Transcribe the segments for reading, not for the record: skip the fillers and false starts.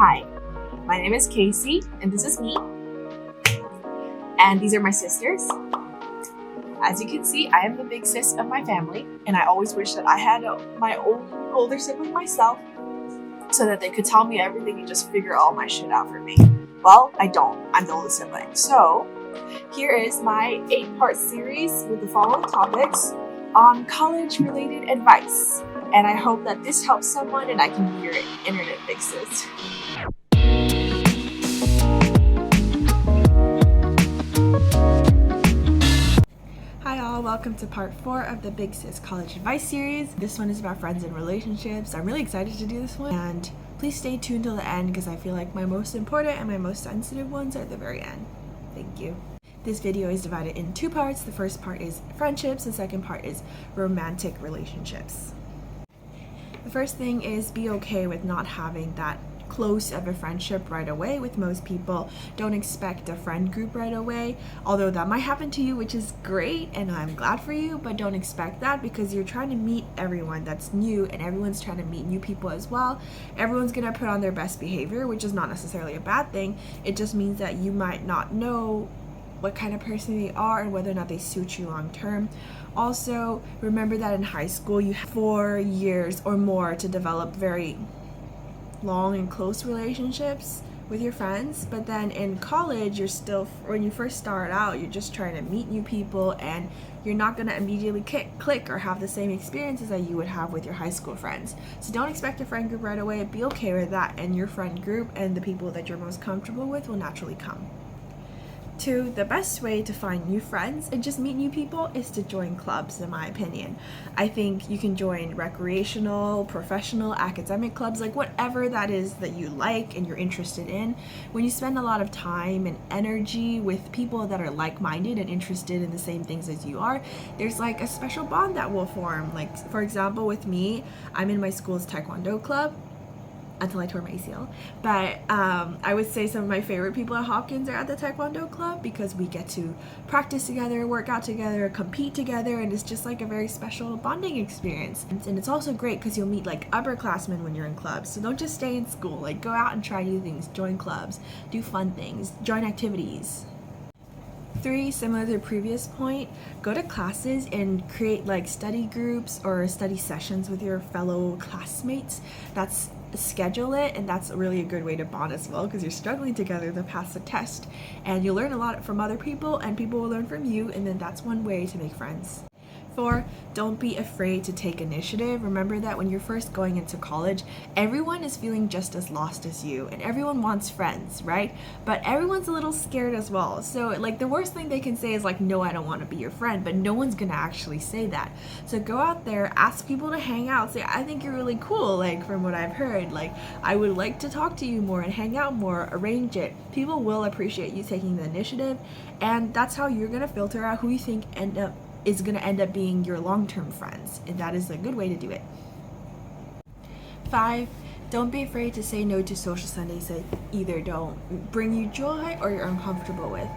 Hi, my name is Casey, and this is me. And these are my sisters. As you can see, I am the big sis of my family, and I always wish that I had my own older sibling myself so that they could tell me everything and just figure all my shit out for me. Well, I don't. I'm the oldest sibling. So, here is my 8-part series with the following topics on college-related advice. And I hope that this helps someone and I can be your internet big sis. Hi all, welcome to part 4 of the Big Sis College Advice series. This one is about friends and relationships. I'm really excited to do this one, and please stay tuned till the end because I feel like my most important and my most sensitive ones are at the very end. Thank you. This video is divided in 2 parts. The first part is friendships, the second part is romantic relationships. The first thing is be okay with not having that close of a friendship right away with most people. Don't expect a friend group right away, although that might happen to you, which is great and I'm glad for you, but don't expect that because you're trying to meet everyone that's new and everyone's trying to meet new people as well. Everyone's gonna put on their best behavior, which is not necessarily a bad thing. It just means that you might not know what kind of person they are and whether or not they suit you long term. Also, remember that in high school you have 4 years or more to develop very long and close relationships with your friends, but then in college you're still, when you first start out, you're just trying to meet new people and you're not going to immediately click or have the same experiences that you would have with your high school friends. So don't expect a friend group right away. Be okay with that, and your friend group and the people that you're most comfortable with will naturally come. 2, the best way to find new friends and just meet new people is to join clubs, in my opinion. I think you can join recreational, professional, academic clubs, like whatever that is that you like and you're interested in. When you spend a lot of time and energy with people that are like-minded and interested in the same things as you are, there's like a special bond that will form. Like, for example, with me, I'm in my school's Taekwondo club, until I tore my ACL. But I would say some of my favorite people at Hopkins are at the Taekwondo club because we get to practice together, work out together, compete together, and it's just like a very special bonding experience. And it's also great because you'll meet like upperclassmen when you're in clubs. So don't just stay in school, like go out and try new things, join clubs, do fun things, join activities. 3, similar to the previous point, go to classes and create like study groups or study sessions with your fellow classmates. Schedule it, and that's really a good way to bond as well because you're struggling together to pass the test, and you'll learn a lot from other people and people will learn from you, and then that's one way to make friends. 4, don't be afraid to take initiative. Remember that when you're first going into college, everyone is feeling just as lost as you and everyone wants friends, right? But everyone's a little scared as well. So like the worst thing they can say is like, no, I don't want to be your friend, but no one's gonna actually say that. So go out there, ask people to hang out, say, I think you're really cool, like from what I've heard, like I would like to talk to you more and hang out more, arrange it. People will appreciate you taking the initiative, and that's how you're gonna filter out who you think is going to end up being your long-term friends, and that is a good way to do it. 5, don't be afraid to say no to social Sundays that either don't bring you joy or you're uncomfortable with.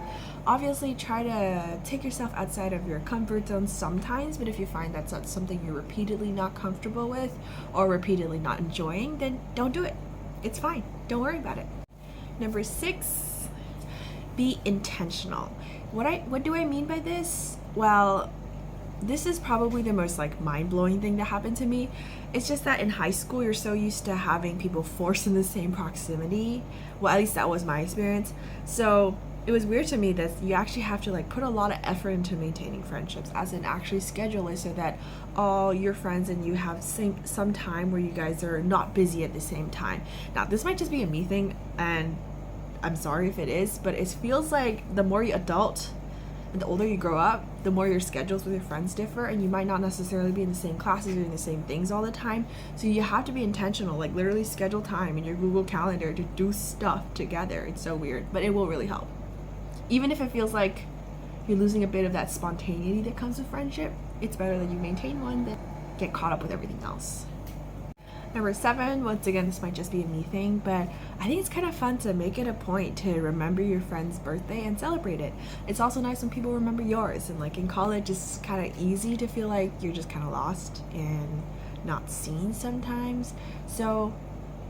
Obviously, try to take yourself outside of your comfort zone sometimes, but if you find that's not something you're repeatedly not comfortable with or repeatedly not enjoying, then don't do it. It's fine. Don't worry about it. Number 6, be intentional. What do I mean by this? Well, this is probably the most like mind-blowing thing that happened to me. It's just that in high school you're so used to having people forced in the same proximity. Well, at least that was my experience. So it was weird to me that you actually have to like put a lot of effort into maintaining friendships, as in actually schedule it so that all your friends and you have some time where you guys are not busy at the same time. Now this might just be a me thing, and I'm sorry if it is, but it feels like the more you adult and the older you grow up, the more your schedules with your friends differ, and you might not necessarily be in the same classes doing the same things all the time. So you have to be intentional, like literally schedule time in your Google Calendar to do stuff together. It's so weird, but it will really help. Even if it feels like you're losing a bit of that spontaneity that comes with friendship, it's better that you maintain one than get caught up with everything else. Number 7, once again, this might just be a me thing, but I think it's kind of fun to make it a point to remember your friend's birthday and celebrate it. It's also nice when people remember yours, and like in college, it's kind of easy to feel like you're just kind of lost and not seen sometimes. So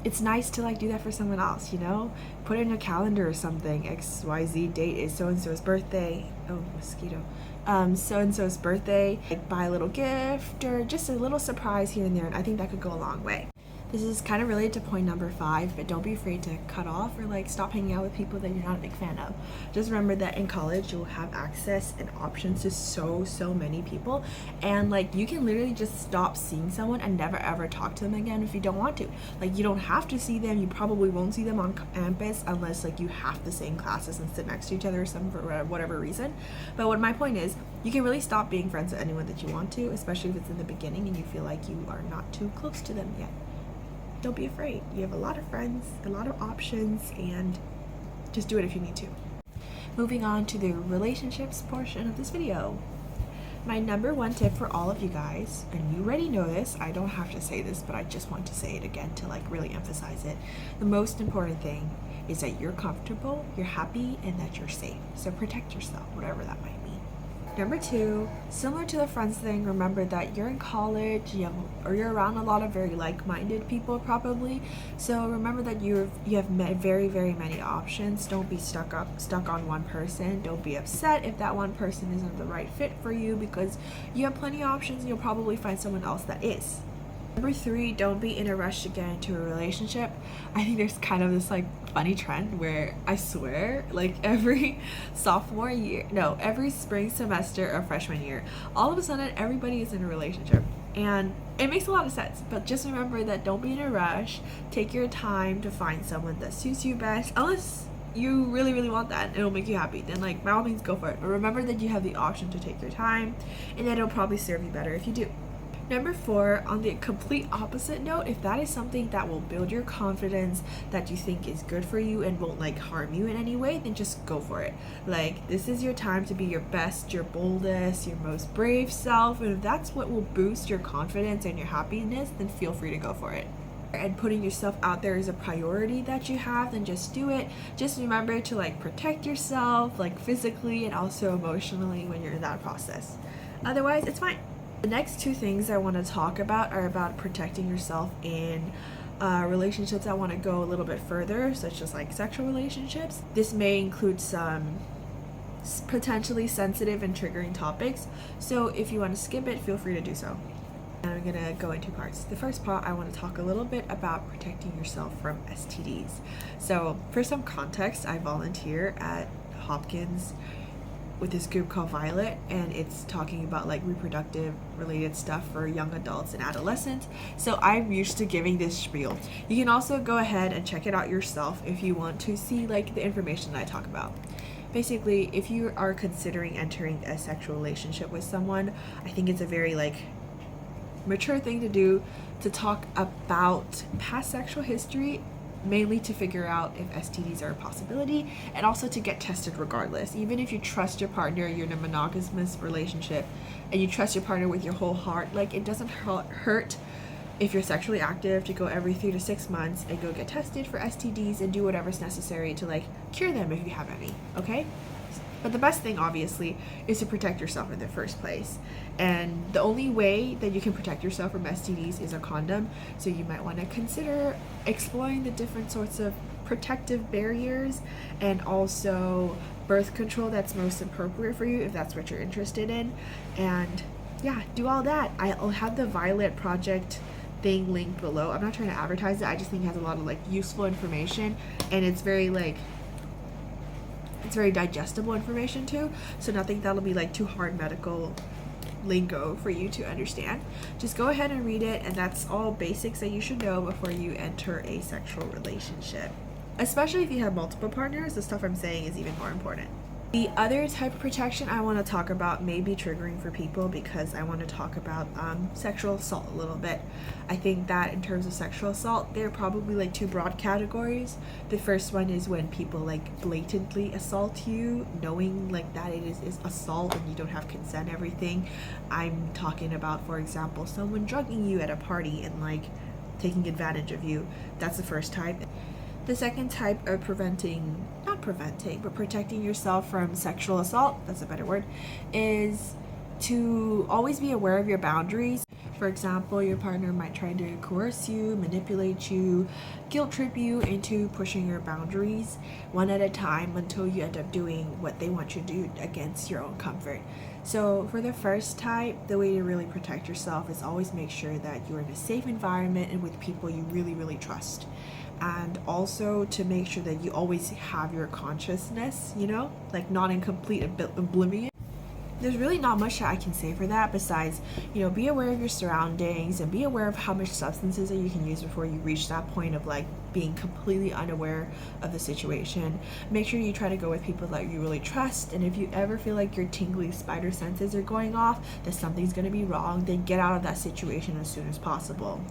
it's nice to like do that for someone else, you know? Put it in your calendar or something. XYZ date is so-and-so's birthday. Oh, mosquito. So-and-so's birthday. Like, buy a little gift or just a little surprise here and there, and I think that could go a long way. This is kind of related to point number 5, but don't be afraid to cut off or like stop hanging out with people that you're not a big fan of. Just remember that in college you'll have access and options to so many people, and like you can literally just stop seeing someone and never ever talk to them again if you don't want to. Like, you don't have to see them. You probably won't see them on campus unless like you have the same classes and sit next to each other or something for whatever reason. But what my point is, you can really stop being friends with anyone that you want to, especially if it's in the beginning and you feel like you are not too close to them yet. Don't be afraid. You have a lot of friends, a lot of options, and just do it if you need to. Moving on to the relationships portion of this video. My number 1 tip for all of you guys, and you already know this, I don't have to say this, but I just want to say it again to like really emphasize it. The most important thing is that you're comfortable, you're happy, and that you're safe. So protect yourself, whatever that might mean. Number 2, similar to the friends thing, remember that you're in college, you're around a lot of very like-minded people probably. So remember that you have very many options. Don't be stuck on one person. Don't be upset if that one person isn't the right fit for you, because you have plenty of options and you'll probably find someone else that is. Number 3, don't be in a rush to get into a relationship. I think there's kind of this like funny trend where I swear like every spring semester of freshman year, all of a sudden everybody is in a relationship. And it makes a lot of sense, but just remember that don't be in a rush. Take your time to find someone that suits you best, unless you really want that and it'll make you happy, then like by all means go for it. But remember that you have the option to take your time, and that it'll probably serve you better if you do. Number 4, on the complete opposite note, if that is something that will build your confidence, that you think is good for you and won't like harm you in any way, then just go for it. Like, this is your time to be your best, your boldest, your most brave self, and if that's what will boost your confidence and your happiness, then feel free to go for it. And putting yourself out there is a priority that you have, then just do it. Just remember to like protect yourself, like physically and also emotionally when you're in that process. Otherwise, it's fine. The next 2 things I want to talk about are about protecting yourself in relationships that want to go a little bit further, such as like sexual relationships. This may include some potentially sensitive and triggering topics, so if you want to skip it, feel free to do so. And I'm going to go in 2 parts. The first part, I want to talk a little bit about protecting yourself from STDs. So for some context, I volunteer at Hopkins with this group called Violet, and it's talking about like reproductive related stuff for young adults and adolescents. So I'm used to giving this spiel. You can also go ahead and check it out yourself if you want to see like the information that I talk about. Basically, if you are considering entering a sexual relationship with someone, I think it's a very like mature thing to do, to talk about past sexual history, mainly to figure out if STDs are a possibility, and also to get tested regardless. Even if you trust your partner, you're in a monogamous relationship, and you trust your partner with your whole heart, like it doesn't hurt if you're sexually active to go every 3 to 6 months and go get tested for STDs and do whatever's necessary to like cure them if you have any, okay? But the best thing, obviously, is to protect yourself in the first place. And the only way that you can protect yourself from STDs is a condom. So you might want to consider exploring the different sorts of protective barriers, and also birth control that's most appropriate for you if that's what you're interested in. And yeah, do all that. I'll have the Violet Project thing linked below. I'm not trying to advertise it. I just think it has a lot of like useful information, and it's very digestible information too, so nothing that'll be like too hard medical lingo for you to understand. Just go ahead and read it, and that's all basics that you should know before you enter a sexual relationship. Especially if you have multiple partners, the stuff I'm saying is even more important. The other type of protection I want to talk about may be triggering for people, because I want to talk about sexual assault a little bit. I think that in terms of sexual assault, there are probably like 2 broad categories. The first one is when people like blatantly assault you, knowing like that it is assault and you don't have consent, everything. I'm talking about, for example, someone drugging you at a party and like taking advantage of you. That's the first type. The second type of protecting yourself from sexual assault, that's a better word, is to always be aware of your boundaries. For For example, your partner might try to coerce you, manipulate you, guilt trip you into pushing your boundaries one at a time until you end up doing what they want you to do against your own comfort. So for the first type, the way to really protect yourself is always make sure that you're in a safe environment and with people you really, really trust. And also to make sure that you always have your consciousness, like not in complete oblivion. There's really not much that I can say for that besides, be aware of your surroundings and be aware of how much substances that you can use before you reach that point of like being completely unaware of the situation. Make sure you try to go with people that you really trust, and if you ever feel like your tingly spider senses are going off, that something's going to be wrong, then get out of that situation as soon as possible,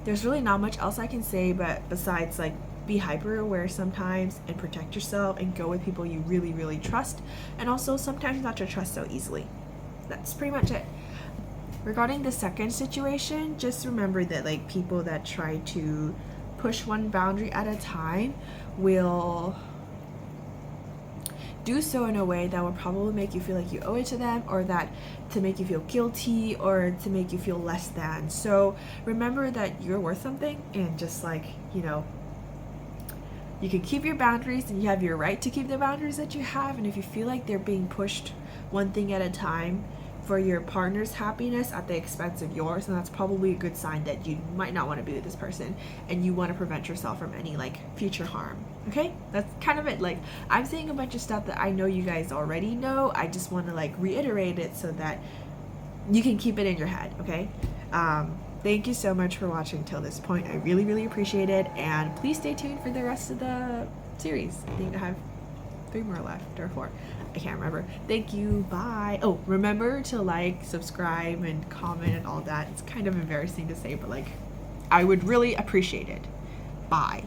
There's really not much else I can say, but besides like be hyper aware sometimes and protect yourself and go with people you really, really trust, and also sometimes not to trust so easily. That's pretty much it. Regarding the second situation, just remember that like people that try to push one boundary at a time will do so in a way that will probably make you feel like you owe it to them, or that to make you feel guilty, or to make you feel less than. So remember that you're worth something, and just like, you can keep your boundaries and you have your right to keep the boundaries that you have. And if you feel like they're being pushed one thing at a time for your partner's happiness at the expense of yours, then that's probably a good sign that you might not want to be with this person and you want to prevent yourself from any like future harm. Okay, that's kind of it. Like, I'm saying a bunch of stuff that I know you guys already know. I just want to like reiterate it so that you can keep it in your head. Okay. Thank you so much for watching till this point. I really, really appreciate it. And please stay tuned for the rest of the series. I think I have 3 more left, or 4. I can't remember. Thank you. Bye. Oh, remember to like, subscribe, and comment and all that. It's kind of embarrassing to say, but like, I would really appreciate it. Bye.